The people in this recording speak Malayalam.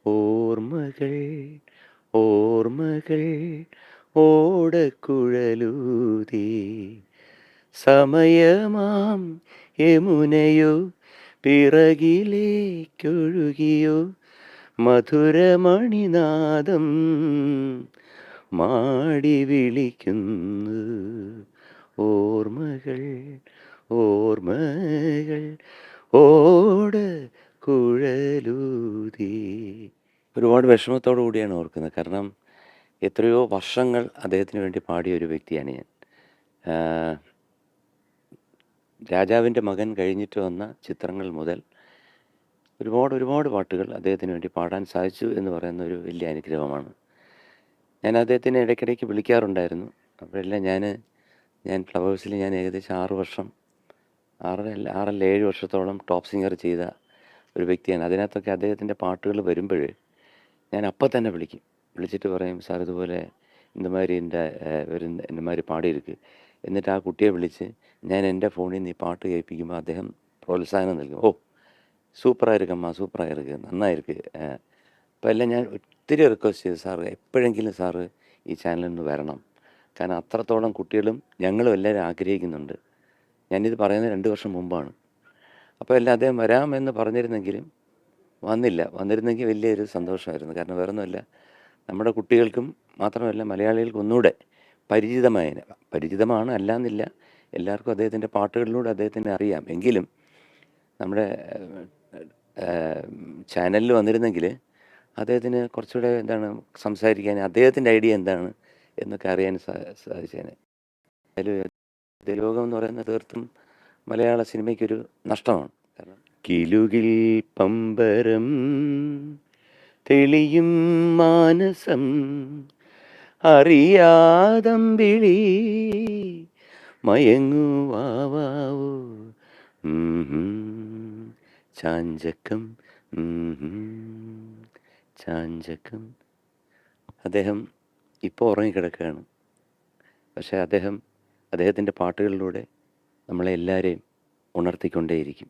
ഓർമ്മകൾ ഓർമ്മകൾ ഓടക്കുഴലൂതി സമയമാം യമുനയോ പിറകിലേക്കൊഴുകിയോ മധുരമണിനാദം മാടി വിളിക്കുന്നു. ഓർമ്മകൾ ഓർമ്മകൾ ഓട കുഴലൂതി. ഒരുപാട് വിഷമത്തോടു കൂടിയാണ് ഓർക്കുന്നത്. കാരണം എത്രയോ വർഷങ്ങൾ അദ്ദേഹത്തിന് വേണ്ടി പാടിയ ഒരു വ്യക്തിയാണ് ഞാൻ. രാജാവിൻ്റെ മകൻ കഴിഞ്ഞിട്ട് വന്ന ചിത്രങ്ങൾ മുതൽ ഒരുപാട് പാട്ടുകൾ അദ്ദേഹത്തിന് വേണ്ടി പാടാൻ സാധിച്ചു എന്ന് പറയുന്ന ഒരു വലിയ അനുഗ്രഹമാണ്. ഞാൻ അദ്ദേഹത്തിനെ ഇടയ്ക്കിടയ്ക്ക് വിളിക്കാറുണ്ടായിരുന്നു. അപ്പോഴെല്ലാം ഞാൻ ഫ്ലവേഴ്സിൽ ഞാൻ ഏകദേശം 6 വർഷം 6 7 വർഷത്തോളം ടോപ്പ് സിംഗർ ചെയ്ത ഒരു വ്യക്തിയാണ്. അതിനകത്തൊക്കെ അദ്ദേഹത്തിൻ്റെ പാട്ടുകൾ വരുമ്പോൾ ഞാൻ അപ്പം തന്നെ വിളിക്കും. വിളിച്ചിട്ട് പറയും, സാർ ഇതുപോലെ இந்த മാതിരി പാടിയിരിക്ക്. എന്നിട്ട് ആ കുട്ടിയെ വിളിച്ച് ഞാൻ എൻ്റെ ഫോണിൽ നിന്ന് ഈ പാട്ട് കേൾപ്പിക്കുമ്പോൾ അദ്ദേഹം പ്രോത്സാഹനം നൽകും. ഓ സൂപ്പറായിരിക്കമ്മ, സൂപ്പറായിരിക്കും, നന്നായിരിക്കും. അപ്പോൾ എല്ലാം ഞാൻ ഒത്തിരി റിക്വസ്റ്റ് ചെയ്തു, സാറ് എപ്പോഴെങ്കിലും സാറ് ഈ ചാനലിൽ നിന്ന് വരണം. കാരണം അത്രത്തോളം കുട്ടികളും ഞങ്ങളും എല്ലാവരും ആഗ്രഹിക്കുന്നുണ്ട്. ഞാനിത് പറയുന്നത് 2 വർഷം മുമ്പാണ്. അപ്പോൾ എല്ലാം അദ്ദേഹം വരാമെന്ന് പറഞ്ഞിരുന്നെങ്കിലും വന്നിരുന്നെങ്കിൽ വലിയൊരു സന്തോഷമായിരുന്നു. കാരണം വേറൊന്നുമല്ല, നമ്മുടെ കുട്ടികൾക്കും മാത്രമല്ല മലയാളികൾക്ക് ഒന്നുകൂടെ പരിചിതമാണ് അല്ലാന്നില്ല. എല്ലാവർക്കും അദ്ദേഹത്തിൻ്റെ പാട്ടുകളിലൂടെ അദ്ദേഹത്തിനെ അറിയാം. എങ്കിലും നമ്മുടെ ചാനലിൽ വന്നിരുന്നെങ്കിൽ അദ്ദേഹത്തിന് കുറച്ചുകൂടെ സംസാരിക്കാൻ, അദ്ദേഹത്തിൻ്റെ ഐഡിയ എന്താണ് എന്നൊക്കെ അറിയാൻ സാധിച്ചേനെ. അതിൽ ലോകം എന്ന് പറയുന്നത് തീർത്തും മലയാള സിനിമയ്ക്കൊരു നഷ്ടമാണ്. കാരണം കിലുകിൽ പമ്പരം തെളിയും മാനസം അറിയാതമ്പിളി മയങ്ങുവാവോ ചാഞ്ചക്കം ചാഞ്ചക്കം. അദ്ദേഹം ഇപ്പോൾ ഉറങ്ങിക്കിടക്കുകയാണ്. പക്ഷേ അദ്ദേഹത്തിൻ്റെ പാട്ടുകളിലൂടെ നമ്മളെ എല്ലാവരെയും ഉണർത്തിക്കൊണ്ടേയിരിക്കും.